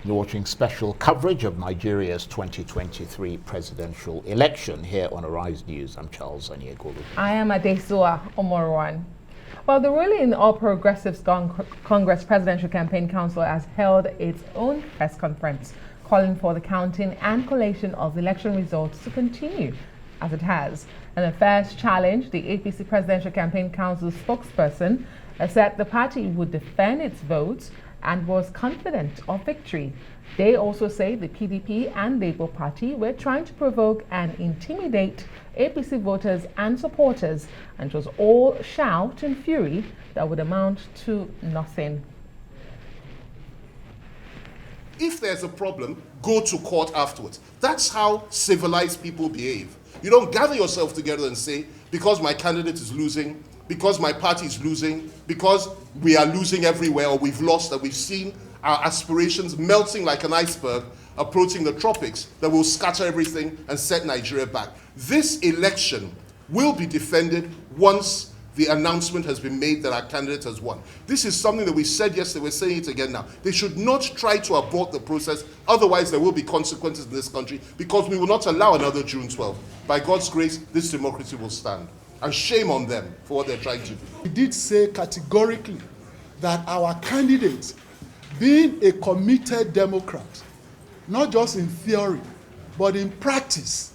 You're watching special coverage of Nigeria's 2023 presidential election here on Arise News. I'm Charles Aniegolu. I am Adesua Omorwan. Well, the ruling All Progressives Congress Presidential Campaign Council has held its own press conference, calling for the counting and collation of election results to continue as it has. In the first challenge, the APC Presidential Campaign Council spokesperson said the party would defend its votes and was confident of victory. They also say the PDP and Labour Party were trying to provoke and intimidate APC voters and supporters, and it was all shout and fury that would amount to nothing. If there's a problem, go to court afterwards. That's how civilized people behave. You don't gather yourself together and say, because my candidate is losing, because my party is losing, because we are losing everywhere, or we've lost, that we've seen our aspirations melting like an iceberg approaching the tropics, that will scatter everything and set Nigeria back. This election will be defended once the announcement has been made that our candidate has won. This is something that we said yesterday, we're saying it again now. They should not try to abort the process, otherwise there will be consequences in this country, because we will not allow another June 12th. By God's grace, this democracy will stand. And shame on them for what they're trying to do. We did say categorically that our candidate, being a committed Democrat, not just in theory, but in practice,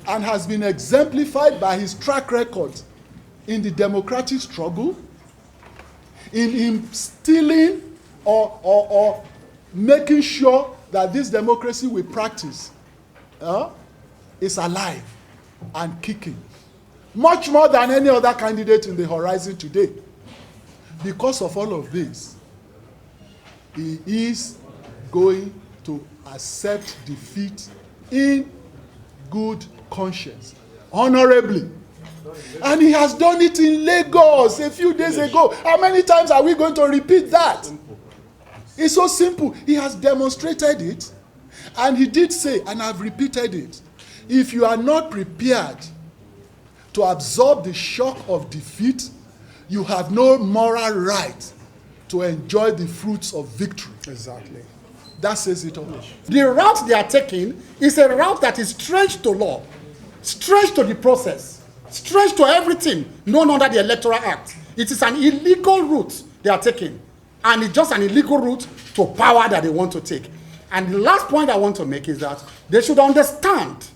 and has been exemplified by his track record in the democratic struggle, in instilling or making sure that this democracy we practice is alive and kicking. Much more than any other candidate in the horizon today. Because of all of this, he is going to accept defeat in good conscience, honorably. And he has done it in Lagos a few days ago. How many times are we going to repeat that? It's so simple. He has demonstrated it. And he did say, and I've repeated it, if you are not prepared to absorb the shock of defeat, you have no moral right to enjoy the fruits of victory. Exactly. That says it all. The route they are taking is a route that is strange to law, strange to the process, strange to everything known under the Electoral Act. It is an illegal route they are taking, and it's just an illegal route to power that they want to take. And the last point I want to make is that they should understand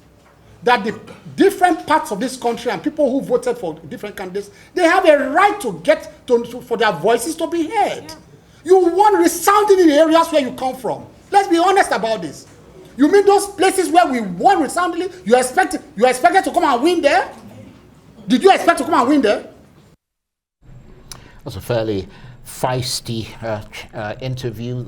that the different parts of this country and people who voted for different candidates, they have a right to get for their voices to be heard. Yeah. You want resounding in the areas where you come from. Let's be honest about this. You mean those places where we won resoundingly, you expected to come and win there? Did you expect to come and win there? That's a fairly feisty interview,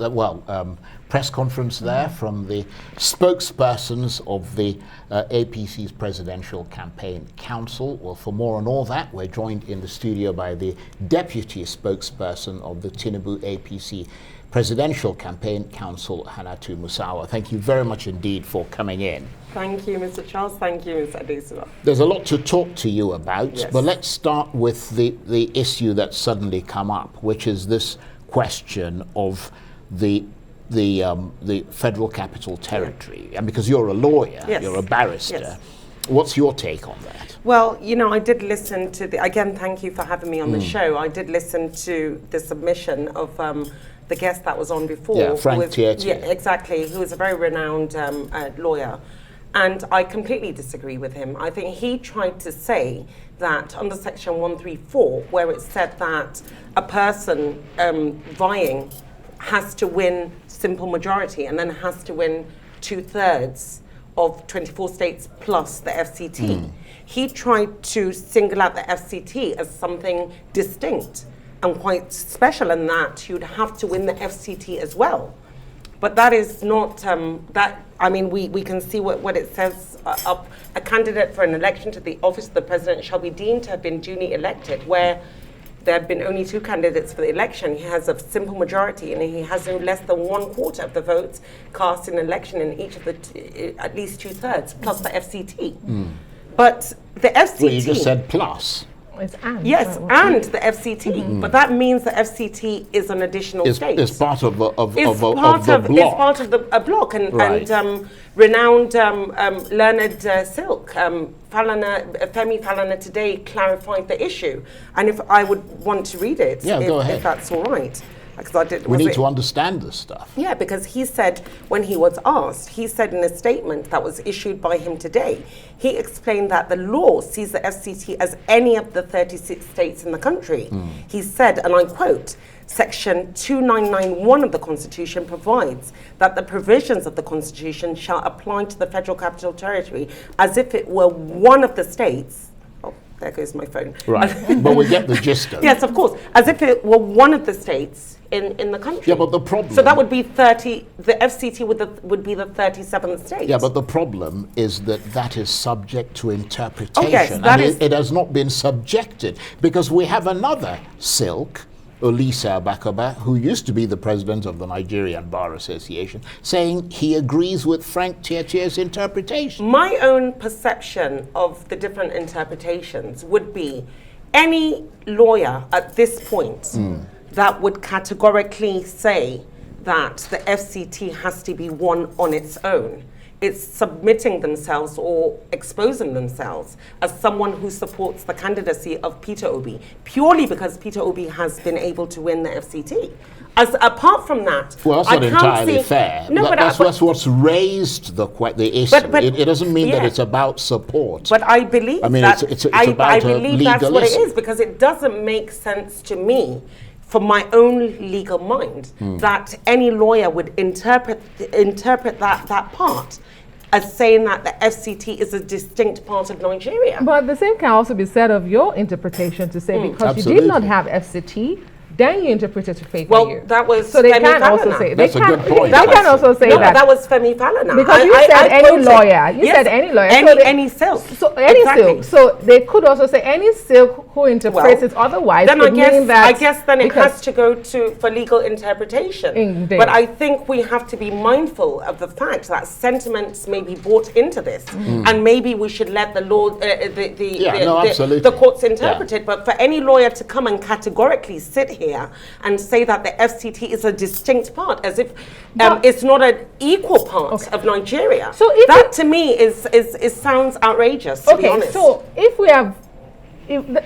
press conference there from the spokespersons of the APC's Presidential Campaign Council. Well, for more on all that, we're joined in the studio by the Deputy Spokesperson of the Tinubu APC Presidential Campaign Council, Hannatu Musawa. Thank you very much indeed for coming in. Thank you, Mr. Charles. Thank you, Mr. Adesua. There's a lot to talk to you about, yes. But let's start with the issue that's suddenly come up, which is this question of the Federal Capital Territory. And because you're a lawyer, yes. You're a barrister, yes. What's your take on that? Well, I did listen to again, thank you for having me on the show. I did listen to the submission of the guest that was on before. Yeah, Frank Tietie. Yeah, exactly, who is a very renowned lawyer. And I completely disagree with him. I think he tried to say that under Section 134, where it said that a person vying has to win simple majority and then has to win 2/3 of 24 states plus the FCT. He tried to single out the FCT as something distinct and quite special, in that you'd have to win the FCT as well. But that is not, we can see what it says up. A candidate for an election to the office of the president shall be deemed to have been duly elected, where there have been only 2 candidates for the election. He has a simple majority, and he has no less than 1/4 of the votes cast in an election in each of the at least 2/3 plus the FCT. But the FCT. Well, you just said plus. It's and. Yes, Oh, and the FCT. But that means the FCT is an additional state. It's part of the block. It's part of a block, and Right. renowned learned Silk Femi Falana today clarified the issue, and if I would want to read it, Go ahead. if that's all right, because We need to understand this stuff. Yeah, because he said, when he was asked, he said in a statement that was issued by him today, he explained that the law sees the FCT as any of the 36 states in the country. He said, and I quote, Section 2991 of the Constitution provides that the provisions of the Constitution shall apply to the Federal Capital Territory as if it were one of the states. Oh, there goes my phone. Right. But we get the gist of it. Yes, of course. As if it were one of the states in the country. Yeah, but the problem... So that would be 30, the FCT would be the 37th state. Yeah, but the problem is that is subject to interpretation. Oh, yes, that is... It has not been subjected, because we have another Silk, Olisa Abakoba, who used to be the president of the Nigerian Bar Association, saying he agrees with Frank Tietie's interpretation. My own perception of the different interpretations would be any lawyer at this point that would categorically say that the FCT has to be one on its own, it's submitting themselves or exposing themselves as someone who supports the candidacy of Peter Obi, purely because Peter Obi has been able to win the FCT. As apart from that, Well, that's I not can't entirely see, fair. No, That's what's raised the issue. It doesn't mean that it's about support. But I believe it's I about believe a that's legal what it issue. is, because it doesn't make sense to me, from my own legal mind, that any lawyer would interpret that part as saying that the FCT is a distinct part of Nigeria. But the same can also be said of your interpretation, to say because you Absolutely. did not have FCT, then you interpreted to favor Well, you. that was so they Femi can also Falana. say That's a good point. They can also say No, that. that was Femi Falana. Because you said any quoted- lawyer. You Yes, said any lawyer. Any Silk. So any Exactly. Silk. So they could also say any Silk who interprets it otherwise. Then could mean that I guess then it because- has to go for legal interpretation. Indeed. But I think we have to be mindful of the fact that sentiments may be brought into this, and maybe we should let the law, absolutely. the courts interpret it. But for any lawyer to come and categorically sit here and say that the FCT is a distinct part, as if it's not an equal part of Nigeria, So if that to me is sounds outrageous. To be honest. So if we have,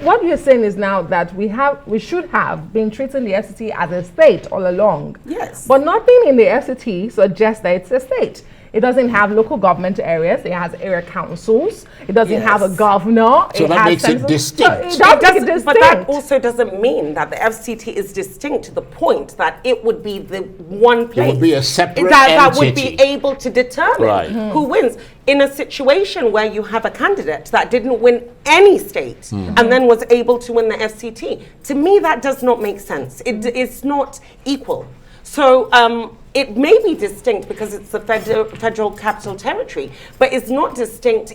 what you're saying is now that we should have been treating the FCT as a state all along. Yes. But nothing in the FCT suggests that it's a state. It doesn't have local government areas. It has area councils. It doesn't have a governor. So that makes it distinct. So it does make it distinct. But that also doesn't mean that the FCT is distinct to the point that it would be the one place. It would be a separate that would entity. be able to determine Right. who wins. In a situation where you have a candidate that didn't win any state and then was able to win the FCT, to me that does not make sense. It's not equal. So it may be distinct because it's the federal capital territory, but it's not distinct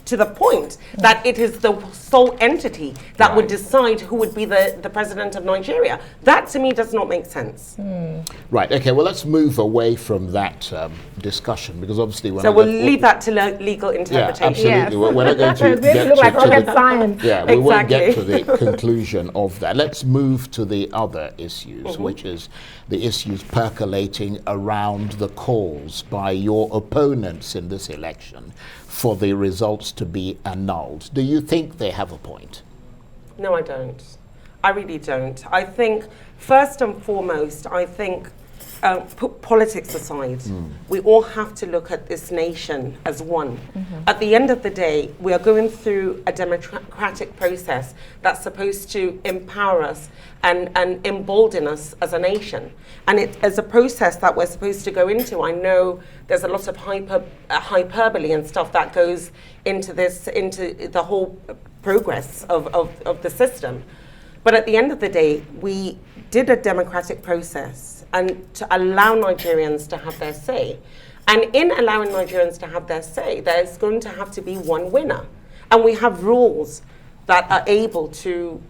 to the point that it is the sole entity that would decide who would be the president of Nigeria. That to me does not make sense. Right, okay, well, let's move away from that discussion, because obviously... So we'll leave that to legal interpretation. Yeah, absolutely. Yes. We're not going to It makes it get look like to rocket the, science. Yeah, we won't get to Exactly. the conclusion of that. Let's move to the other issues, which is the issues percolating around the calls by your opponents in this election for the results to be annulled. Do you think they have a point? No, I don't. I really don't. I think, first and foremost, put politics aside, we all have to look at this nation as one. At the end of the day, we are going through a democratic process that's supposed to empower us and embolden us as a nation. And it is a process that we're supposed to go into. I know there's a lot of hyperbole and stuff that goes into the whole progress of the system. But at the end of the day, we did a democratic process and to allow Nigerians to have their say. And in allowing Nigerians to have their say, there's going to have to be one winner. And we have rules that are able to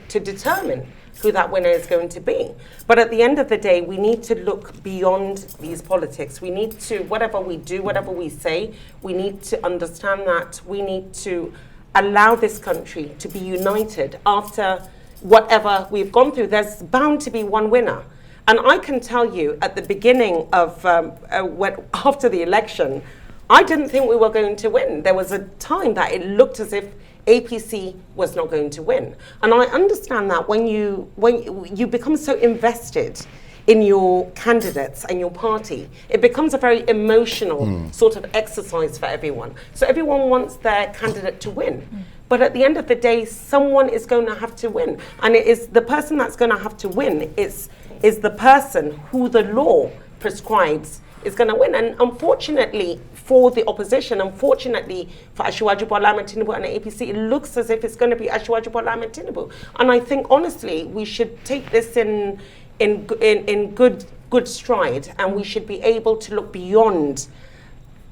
determine who that winner is going to be. But at the end of the day, we need to look beyond these politics. We need to, whatever we do, whatever we say, we need to understand that we need to allow this country to be united after whatever we've gone through. There's bound to be one winner. And I can tell you at the beginning of, after the election, I didn't think we were going to win. There was a time that it looked as if APC was not going to win. And I understand that when you become so invested in your candidates and your party, it becomes a very emotional sort of exercise for everyone. So everyone wants their candidate to win. But at the end of the day, someone is going to have to win. And it is the person that's going to have to win is the person who the law prescribes is going to win. And unfortunately for the opposition, unfortunately for Asiwaju Bola Ahmed Tinubu and the APC, it looks as if it's going to be Asiwaju Bola Ahmed Tinubu. And I think, honestly, we should take this in good stride, and we should be able to look beyond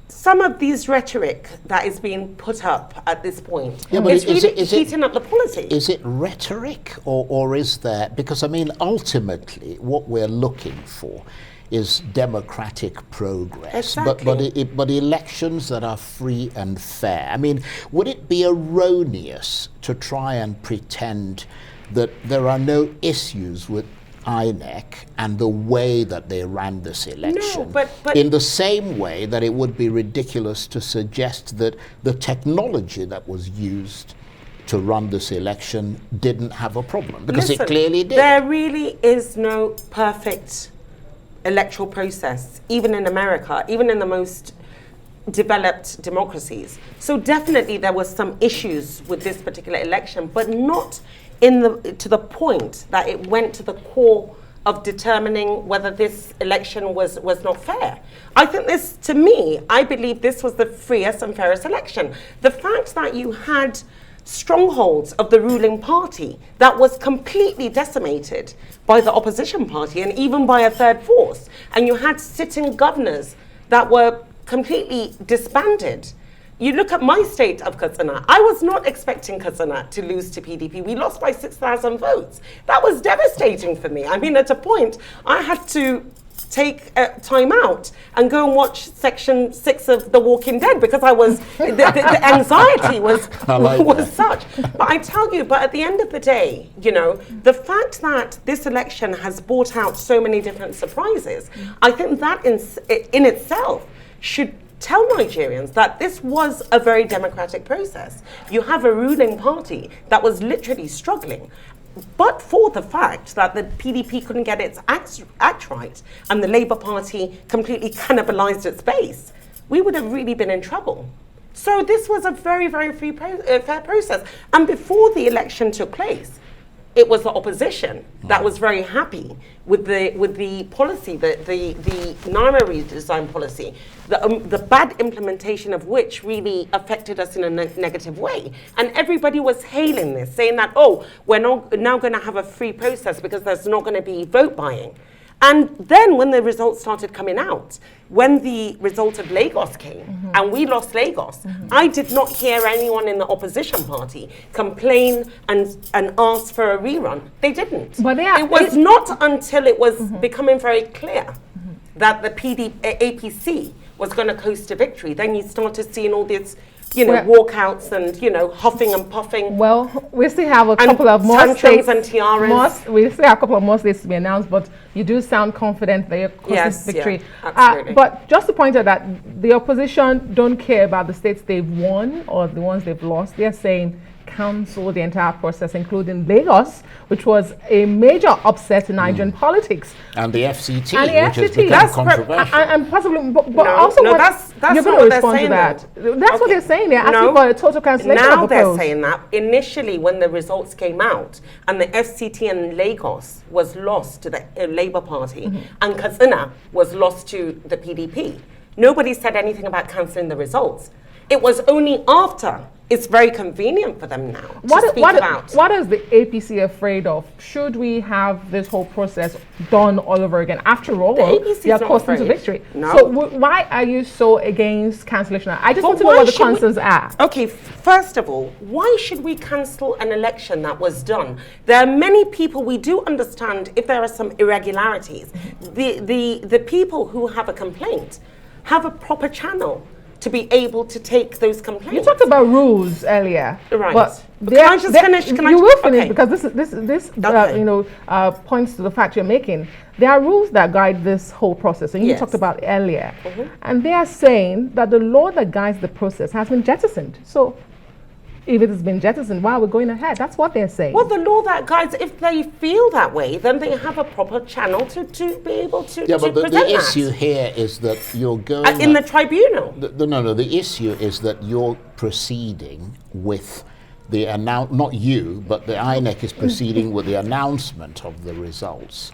some of these rhetoric that is being put up at this point. Yeah, but it's really heating up the policy. Is it rhetoric, or is there, because I mean, ultimately what we're looking for is democratic progress, Exactly. but elections that are free and fair. I mean, would it be erroneous to try and pretend that there are no issues with INEC and the way that they ran this election, No, but in the same way that it would be ridiculous to suggest that the technology that was used to run this election didn't have a problem, because Listen, it clearly did. There really is no perfect electoral process, even in America, even in the most developed democracies. So definitely there was some issues with this particular election, but not to the point that it went to the core of determining whether this election was not fair. I think this, to me, I believe this was the freest and fairest election. The fact that you had strongholds of the ruling party that was completely decimated by the opposition party and even by a third force, and you had sitting governors that were completely disbanded. You look at my state of Katsina, I was not expecting Katsina to lose to PDP. We lost by 6,000 votes. That was devastating for me. I mean, at a point, I had to take time out and go and watch section 6 of The Walking Dead because I was, the anxiety was such. But I tell you, but at the end of the day, you know, the fact that this election has brought out so many different surprises, I think that in itself should tell Nigerians that this was a very democratic process. You have a ruling party that was literally struggling. But for the fact that the PDP couldn't get its act right and the Labour Party completely cannibalized its base, we would have really been in trouble. So this was a very, very fair process. And before the election took place, it was the opposition that was very happy with the policy, the Naira redesign policy, the bad implementation of which really affected us in a negative way. And everybody was hailing this, saying that, oh, we're now going to have a free process because there's not going to be vote buying. And then when the results started coming out, when the result of Lagos came and we lost Lagos, I did not hear anyone in the opposition party complain and ask for a rerun. They didn't. But it was not until it was becoming very clear that the APC was going to coast to victory. Then you started seeing all this, you know, walkouts and, you know, huffing and puffing. Well, we still have a couple of more states. And tiaras. We still have a couple of more states to be announced, but you do sound confident that you're coasting victory. Yeah, absolutely. But just to point out that the opposition don't care about the states they've won or the ones they've lost. They're saying cancel the entire process, including Lagos, which was a major upset in Nigerian politics. And the FCT, And the which has FCT, become that's controversial. and possibly, but No, also no, that's you're not going what to they're respond to saying, that. though. That's what they're saying. They're asking for a total cancellation Now of the they're polls. saying that. Initially, when the results came out and the FCT in Lagos was lost to the Labour Party and Katsina was lost to the PDP, nobody said anything about cancelling the results. It was only after. It's very convenient for them now to speak about. What is the APC afraid of? Should we have this whole process done all over again? After all, APC they are is not coasting to afraid. victory. No. So why are you so against cancellation? I just want to know what the concerns are. Okay, first of all, why should we cancel an election that was done? There are many people, we do understand if there are some irregularities. The people who have a complaint have a proper channel to be able to take those complaints. You talked about rules earlier, Right. But Can I just finish? You will finish okay. because this Okay. points to the fact you're making. There are rules that guide this whole process, and you Yes. talked about earlier, and they are saying that the law that guides the process has been jettisoned. So, if it has been jettisoned, why are we going ahead? That's what they're saying. Well, the law that guides, if they feel that way, then they have a proper channel to be able to Yeah, but present the that. issue here is that you're going... In the tribunal. The issue is that you're proceeding with the not you, but the INEC is proceeding with the announcement of the results.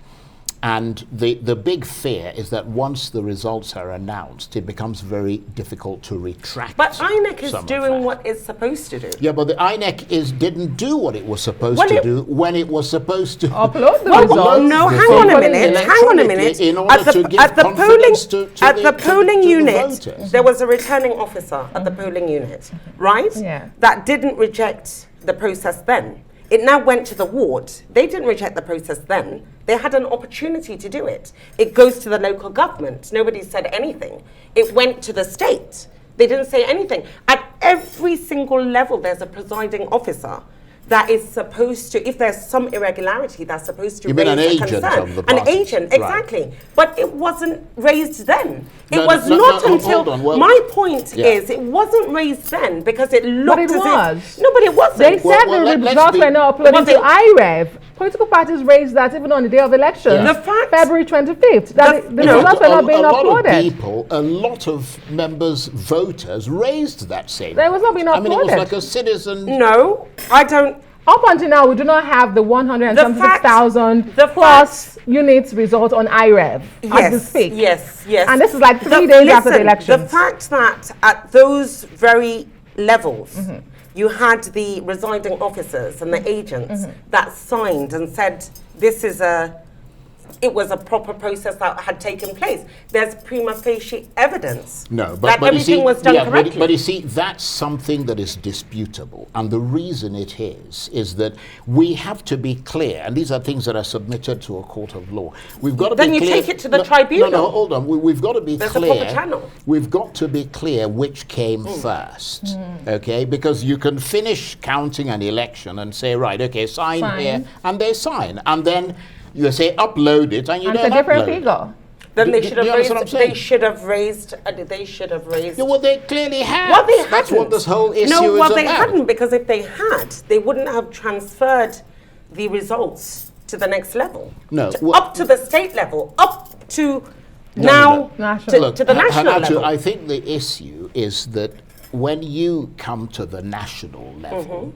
And the big fear is that once the results are announced, it becomes very difficult to retract. But INEC is some of doing that. what it's supposed to do. Yeah, but the INEC didn't do what it was supposed Well, to it- do when it was supposed to Upload the Well, results. no, the hang thing on a minute. Hang on a minute. in order to give at the polling confidence to at the- the to- polling to the unit, voters. there was a returning officer at the polling unit, right? Yeah. That didn't reject the process then. It now went to the ward. They didn't reject the process then. They had an opportunity to do it. It goes to the local government. Nobody said anything. It went to the state. They didn't say anything. At every single level, there's a presiding officer that is supposed to, if there's some irregularity, that's supposed to You raise mean an a agent concern. of the An party. agent, Right. exactly. But it wasn't raised then. It No, was no, not no, until, hold on. Well, my point yeah. is, it wasn't raised then because it looked it as was. if, no, but it wasn't. They said well, the let's results be- were not uploaded Was to it- IREV. Political parties raised that even on the day of election, Yeah. The fact- February 25th, that the no, results were not being a lot of uploaded. people, a lot of members, voters raised that same. They was not being I mean, it was uploaded. like a citizen. No, I don't. Up until now, we do not have the 176,000 The plus units result on IREV as we Yes, speak. yes, yes. And this is like 3 days after the listen, elections. The fact that at those very levels, you had the residing officers and the agents that signed and said it was a proper process that had taken place. There's prima facie evidence No, that but you everything see, was done yeah, correctly. But you see, that's something that is disputable. And the reason it is that we have to be clear, and these are things that are submitted to a court of law. We've got to Then be you clear. take it to the tribunal. No, hold on. We've got to be There's a clear. proper channel. We've got to be clear which came first, okay? Because you can finish counting an election and say, right, okay, sign here, Sign. and they sign. And then you say, upload it, and you And it's don't a different upload it. figure. Then they Do- should do you have understand what I'm raised. saying? They should have raised. Yeah, well, they clearly have. Well, they That's what hadn't. this whole issue No, is well, they about. hadn't, because if they had, they wouldn't have transferred the results to the next level. No, well- Up to the state level, up to No, now National. to the national Hannatu, level. I think the issue is that when you come to the national level,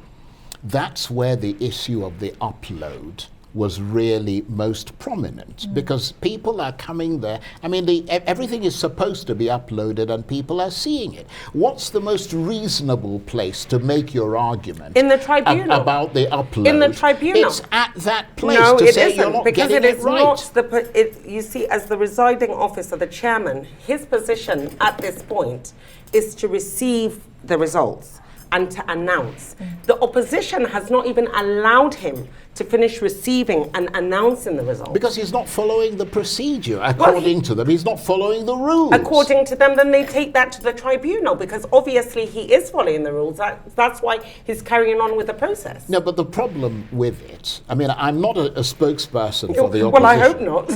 that's where the issue of the upload was really most prominent, because people are coming there. I mean, everything is supposed to be uploaded and people are seeing it. What's the most reasonable place to make your argument In the tribunal. about the upload? In the tribunal. It's at that place No, to it say you're isn't, not because getting it is right. not you see, as the residing officer, the chairman, his position at this point is to receive the results and to announce. The opposition has not even allowed him to finish receiving and announcing the results. Because he's not following the procedure, according to them. He's not following the rules. According to them, then they take that to the tribunal, because obviously he is following the rules. That's why he's carrying on with the process. No, but the problem with it, I mean, I'm not a spokesperson for the opposition. Well, I hope not.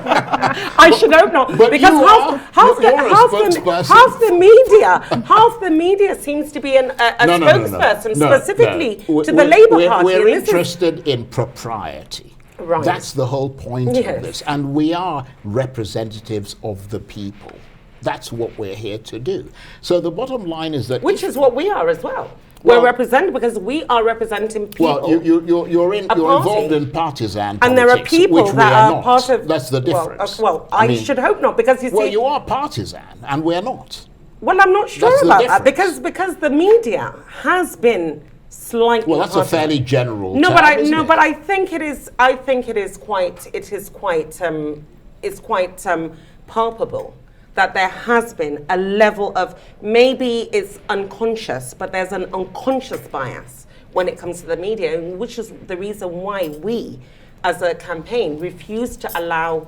I should hope not, But because you are. half You're a spokesperson. half the media seems to be a spokesperson specifically to the Labour Party. We're and this is- interested in propriety. Right. That's the whole point Yes. of this. And we are representatives of the people. That's what we're here to do. So the bottom line is that... which is what we are as well. Well- We're represented because we are representing people. Well, you're party. involved in partisan and there are politics, people which we that are are not. part of. That's the difference. I mean, should hope not, because you see. Well, you are partisan, and we're not. Well, I'm not sure That's the about that, difference. because the media has been slightly. Well, that's a partisan. fairly general No, term, but isn't it? I think it is. I think it is quite. It's quite palpable that there has been a level of, maybe it's unconscious, but there's an unconscious bias when it comes to the media, which is the reason why we, as a campaign, refuse to allow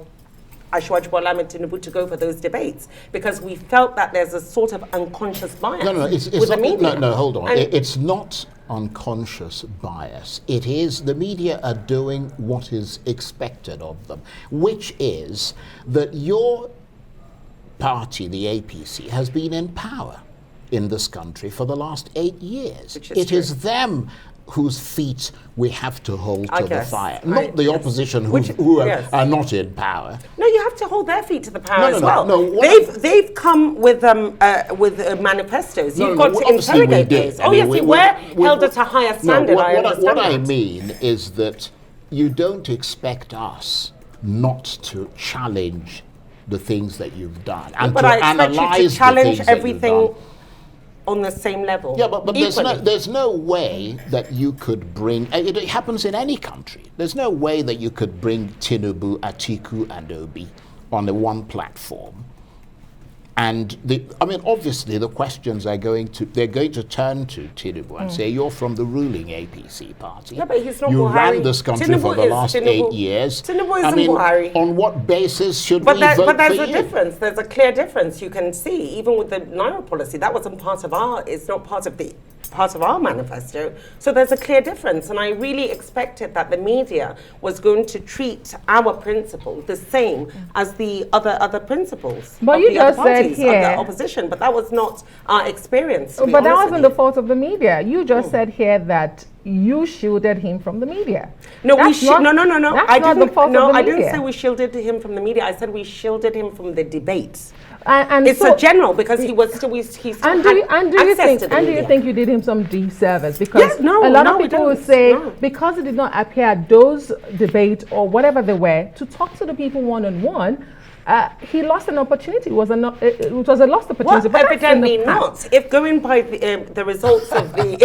Ashwaj Bola Ahmed Tinubu to go for those debates, because we felt that there's a sort of unconscious bias it's with the not, media. no, hold on. And It's not unconscious bias. It is the media are doing what is expected of them, which is that your party, the APC, has been in power in this country for the last 8 years. It is them whose feet we have to hold to the fire, not the opposition who are not in power. No, you have to hold their feet to the power as well. No, they've come with manifestos. You've got to obviously interrogate those. Obviously, we're held at a higher standard. What I mean is that you don't expect us not to challenge the things that you've done and but to I expect analyze you to challenge the things everything that you've done. On the same level. Yeah, but there's no way that you could bring, it happens in any country, there's no way that you could bring Tinubu, Atiku and Obi on the one platform. And obviously the questions they're going to turn to Tinubu and say, you're from the ruling APC party. Yeah, but he's not You Buhari. ran this country Tinubu for the last 8 years. Tinubu isn't Buhari. On what basis should we vote for you? But there's a difference. There's a clear difference you can see, even with the Naira policy. That wasn't part of it's not part of our manifesto. So there's a clear difference. And I really expected that the media was going to treat our principle the same as the other principles. But you just said here, the opposition, but that was not our experience. But that wasn't the fault of the media. You just said here that you shielded him from the media. No, no. That's I didn't say we shielded him from the media. I said we shielded him from the debates. And it's a general, because he still do you think you did him some disservice? Because a lot of people will say because he did not appear at those debates or whatever they were to talk to the people one-on-one, he lost an opportunity. It was a lost opportunity. Well, evidently not. If going by the results of the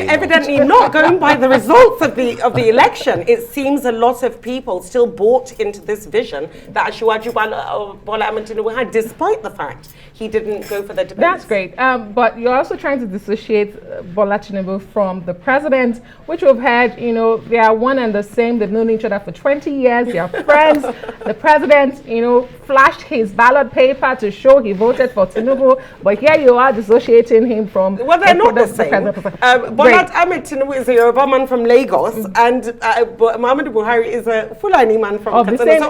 evidently not going by the results of the election, it seems a lot of people still bought into this vision that Ashwaju Bola Ahmed Tinubu had, despite the fact he didn't go for the debate. That's great. But you're also trying to dissociate Bola Tinubu from the president, which we've had. They are one and the same. They've known each other for 20 years. They are friends. The president, flashed his ballot paper to show he voted for Tinubu, but here you are dissociating him from. Well, they're not the same. Bola Ahmed Tinubu is a Yoruba man from Lagos, and Muhammadu Buhari is a Fulani man from Katsina.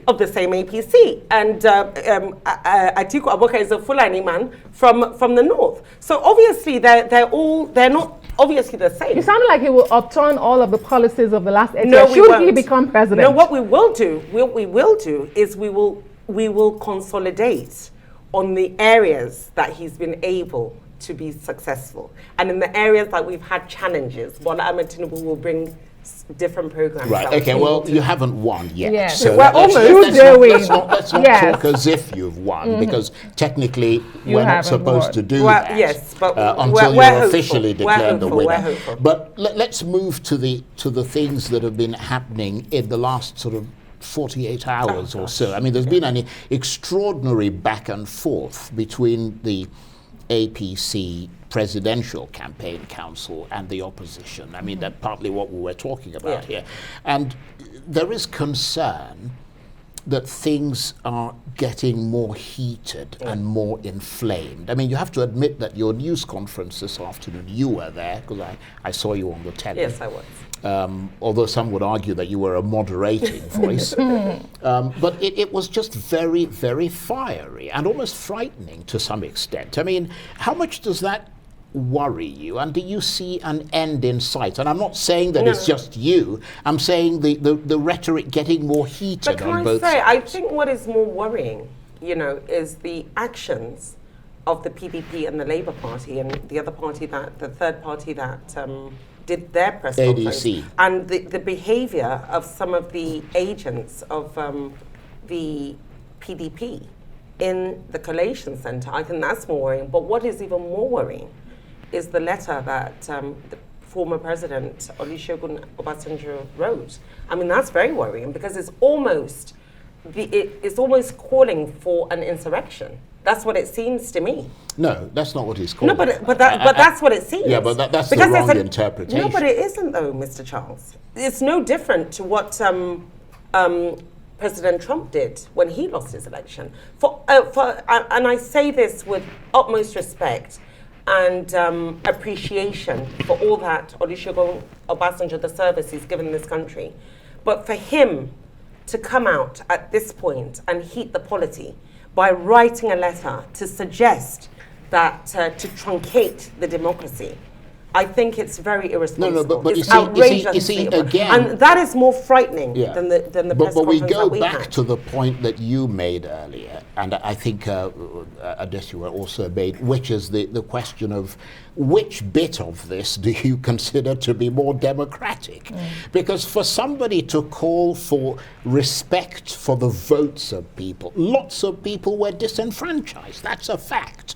Of the same APC, and Atiku Abubakar is a Fulani man from the north. So obviously they're not obviously the same. You sounded like he will upturn all of the policies of the last 8 years. Should he become president? No, what we will do is we will consolidate on the areas that he's been able to be successful, and in the areas that we've had challenges, Bola Ahmed Tinubu will bring different programs. Right. Okay. Well, you haven't won yet. Yeah. So we're let's not talk as if you've won, because technically we're not supposed to do that. Yes, but until you're officially declared the winner. But let's move to the things that have been happening in the last sort of 48 hours or so. I mean, there's been an extraordinary back and forth between the APC Presidential Campaign Council and the opposition. I mean, that's partly what we were talking about here. And there is concern that things are getting more heated and more inflamed. I mean, you have to admit that your news conference this afternoon, you were there, because I saw you on the telly. Yes, I was. Although some would argue that you were a moderating voice. But it was just very, very fiery and almost frightening to some extent. I mean, how much does that worry you, and do you see an end in sight? And I'm not saying that it's just you. I'm saying the rhetoric getting more heated on both sides. I think what is more worrying, is the actions of the PDP and the Labour Party and the other party the third party that did their press conference, and the behaviour of some of the agents of the PDP in the Collation Centre. I think that's more worrying. But what is even more worrying is the letter that the former president Olusegun Obasanjo wrote. I mean, that's very worrying, because it's almost calling for an insurrection. That's what it seems to me. No, that's not what he's calling. No, but that's what it seems. Yeah, but that's the wrong interpretation. No, but it isn't, though, Mr. Charles. It's no different to what President Trump did when he lost his election. And I say this with utmost respect and appreciation for all that Olusegun Obasanjo, the service he's given this country. But for him to come out at this point and heat the polity by writing a letter to suggest that to truncate the democracy, I think it's very irresponsible. But it's you see again, and that is more frightening than the press but we conference go that we back had. to the point that you made earlier, and I think Adesua also made, which is the question of which bit of this do you consider to be more democratic? Because for somebody to call for respect for the votes of people, lots of people were disenfranchised. That's a fact.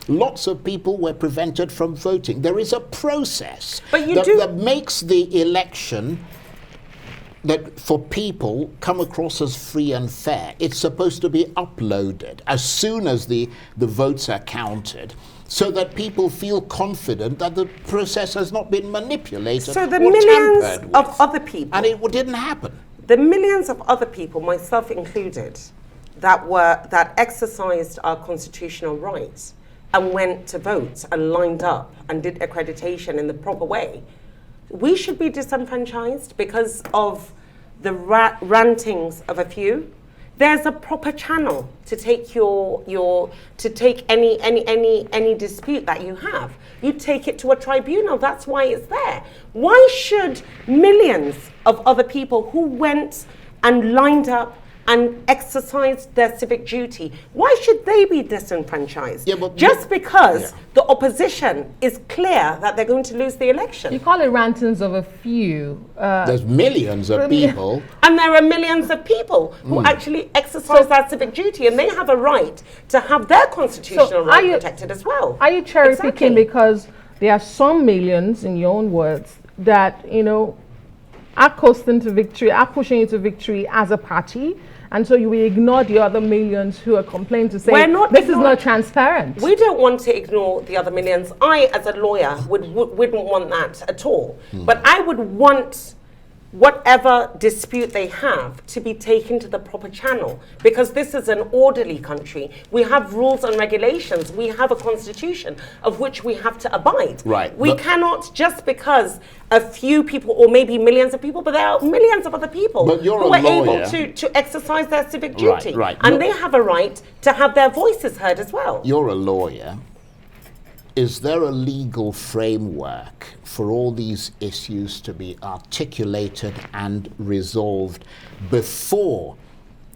Lots of people were prevented from voting. There is a process that makes the election that for people come across as free and fair. It's supposed to be uploaded as soon as the votes are counted, so that people feel confident that the process has not been manipulated So the or millions tampered with. of other people, And it didn't happen. the millions of other people, myself included, that exercised our constitutional rights and went to vote and lined up and did accreditation in the proper way, we should be disenfranchised because of the rantings of a few. There's a proper channel to take to take any dispute that you have. You take it to a tribunal. That's why it's there. Why should millions of other people who went and lined up and exercised their civic duty, why should they be disenfranchised? Just because the opposition is clear that they're going to lose the election. You call it rantings of a few. There's millions of people. And there are millions of people who actually exercise that civic duty, and they have a right to have their constitutional right protected as well. Are you cherry picking because there are some millions, in your own words, that, are coasting to victory, are pushing you to victory as a party, and so you will ignore the other millions who are complaining to say this is not transparent? We don't want to ignore the other millions. I, as a lawyer, wouldn't want that at all. But I would want whatever dispute they have to be taken to the proper channel, because this is an orderly country. We have rules and regulations. We have a constitution of which we have to abide. Right. We cannot, just because a few people, or maybe millions of people, but there are millions of other people who are able to exercise their civic duty. And they have a right to have their voices heard as well. You're a lawyer. Is there a legal framework for all these issues to be articulated and resolved before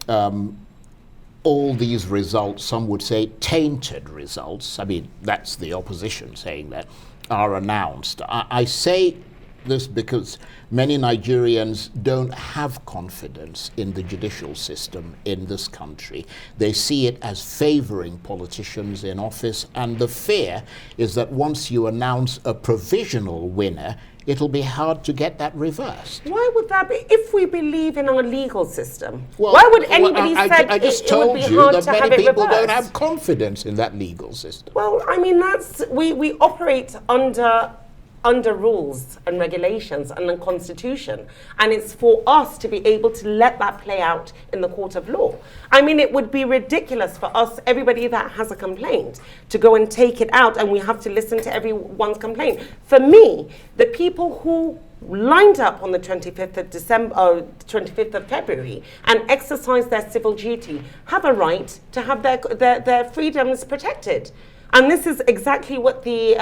all these results, some would say tainted results, I mean, that's the opposition saying that, are announced? I say this because many Nigerians don't have confidence in the judicial system in this country. They see it as favoring politicians in office, and the fear is that once you announce a provisional winner, it'll be hard to get that reversed. Why would that be? If we believe in our legal system, why would anybody say it would be hard to have it reversed? Many people don't have confidence in that legal system. Well, I mean, we operate under rules and regulations and the constitution, and it's for us to be able to let that play out in the court of law. I mean, it would be ridiculous for us, everybody that has a complaint, to go and take it out and we have to listen to everyone's complaint. For me, the people who lined up on the 25th of December, 25th of February and exercised their civil duty have a right to have their freedoms protected. And this is exactly what the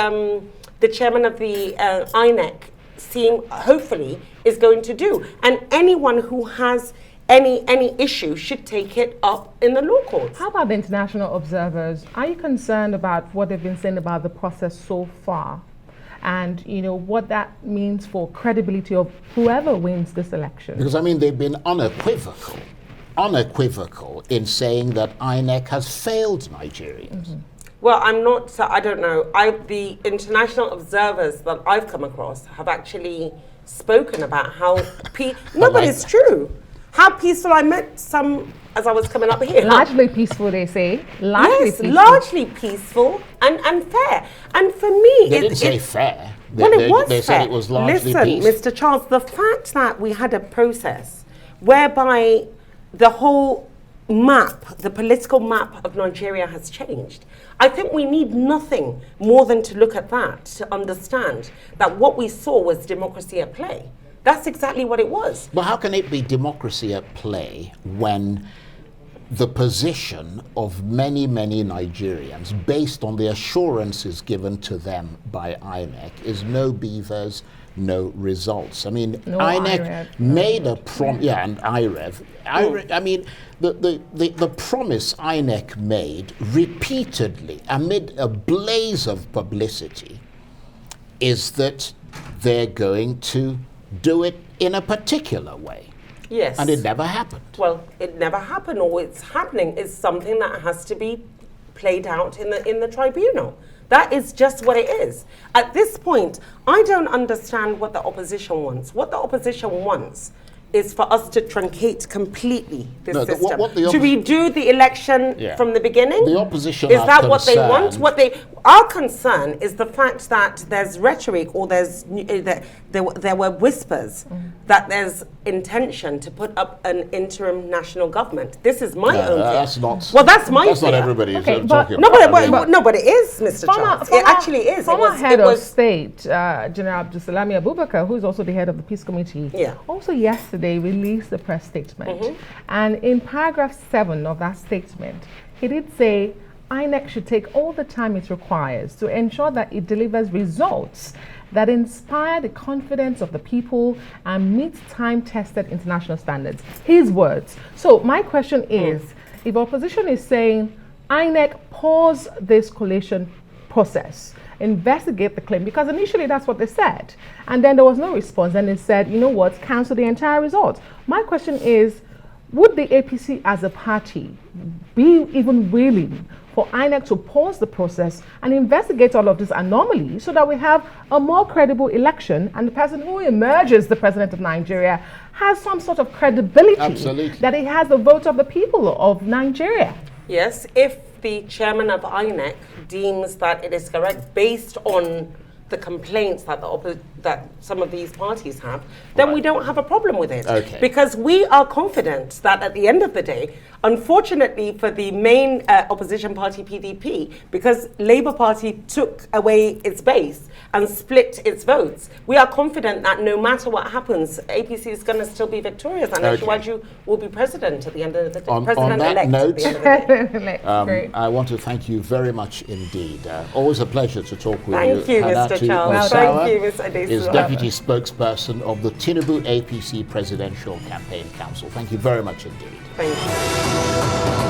chairman of the INEC hopefully is going to do. And anyone who has any issue should take it up in the law courts. How about the international observers? Are you concerned about what they've been saying about the process so far? And what that means for credibility of whoever wins this election? Because I mean, they've been unequivocal in saying that INEC has failed Nigerians. Well, I don't know. The international observers that I've come across have actually spoken about how, no, but it's true. How peaceful. I met some as I was coming up here. Largely peaceful, they say. Largely peaceful and fair. And for me, they didn't say fair. It was they fair. Said it was largely Listen, peaceful. Mr. Charles, the fact that we had a process whereby the whole map, the political map of Nigeria has changed. I think we need nothing more than to look at that to understand that what we saw was democracy at play. That's exactly what it was. But how can it be democracy at play when the position of many, many Nigerians, based on the assurances given to them by INEC, is no beavers, no results? I mean, No INEC IREV, made a and IREV. I mean, the promise INEC made repeatedly amid a blaze of publicity is that they're going to do it in a particular way. Yes. And it never happened. Well, it never happened, or it's happening is something that has to be played out in the tribunal. That is just what it is. At this point, I don't understand what the opposition wants. What the opposition wants is for us to truncate completely this system. To redo the election from the beginning? The opposition is are that what they want? concerned. Our concern is the fact that there's rhetoric, or there were whispers that there's intention to put up an interim national government. This is my own fear. That's not. Well, that's my That's fear. not everybody Okay, talking No, about. but it is, Mr. Charles. It actually is. Former head of state, General Abdulsalami Abubakar, who is also the head of the Peace Committee, also yesterday released a press statement. And in paragraph 7 of that statement, he did say INEC should take all the time it requires to ensure that it delivers results that inspire the confidence of the people and meet time-tested international standards. His words. So my question is, if opposition is saying, INEC, pause this collation process, investigate the claim, because initially that's what they said, and then there was no response, and they said, you know what, cancel the entire result. My question is, would the APC as a party be even willing for INEC to pause the process and investigate all of this anomaly so that we have a more credible election, and the person who emerges the president of Nigeria has some sort of credibility that he has the vote of the people of Nigeria? Yes, if the chairman of INEC deems that it is correct based on the complaints that some of these parties have, then we don't have a problem with it. Okay. Because we are confident that at the end of the day, unfortunately for the main opposition party, PDP, because Labour Party took away its base and split its votes, we are confident that no matter what happens, APC is going to still be victorious, and Asiwaju will be president at the end of the day. On that note, I want to thank you very much indeed. Always a pleasure to talk with you. Thank you, Mr. Charles. Thank you, Ms. Adesu. Is Deputy Spokesperson of the Tinubu APC Presidential Campaign Council. Thank you very much indeed. Thank you.